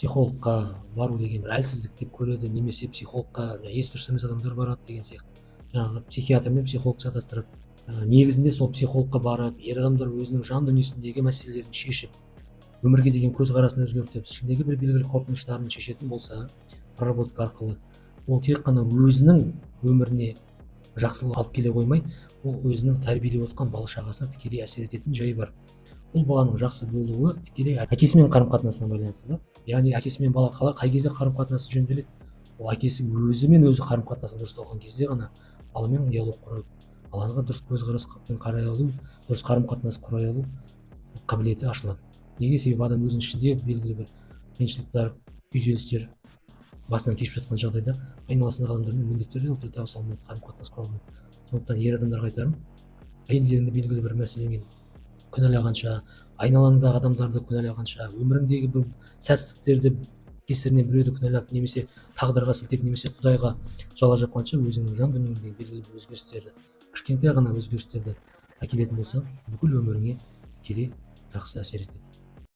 психологқа бару деген бір әлсіздік деп көреді, немесе психологқа есі дұрыс емес адамдар барады деген сияқты. Жаңағы психиатр мен психолог шатастырады. Негізінде сол психологқа барып, ер адамдар өзінің жан дүниесіндегі мәселелерін шешіп, өмірге деген көзқарасын өзгертіп, ішіндегі бір белгілі қорқыныштарын шешетін болса, проработка арқылы, ол тек қана өзінің өміріне жақсылық алып келе қоймай, ол өзінің тәрбиелеп отқан бала шағасына тікелей әсер ететін жайы бар. Бұл баланың жақсы болуы тікелей әкесімен қарым-қатынасына байланысты да. Яғни әкесімен бала қай кезде қарым-қатынасы жөнделеді? Ол әкесі өзімен өзі қарым-қатынасы дұрыс болған кезде ғана баламен диалог құрып, балаға дұрыс көзқараспен қарай алу, дұрыс қарым-қатынас құрай алу қабілеті ашылады. Неге? Себебі адам өзінің ішінде белгілі бір қиыншылықтар, күйзелістер басынан кешіп жатқан жағдайда айналасындағы адамдармен міндетті түрде тіл табыса алмайды, қарым-қатынас құра алмайды. Сондықтан ер адамдарға айтарым, әйелдеріңді белгілі бір мәселемен кінәлағанша, айналаңдағы адамдарды кінәлағанша, өміріңдегі бір сәтсіздіктерді кесірінен біреуді кінәлап, немесе тағдырға сілтеп, немесе Құдайға жала жапқанша, өзіңнің жан дүниеңдегі белгілі бір өзгерістерді, кішкентай ғана өзгерістерді әкелетін болсаң, бүкіл өміріңе тікелей жақсы әсер етеді.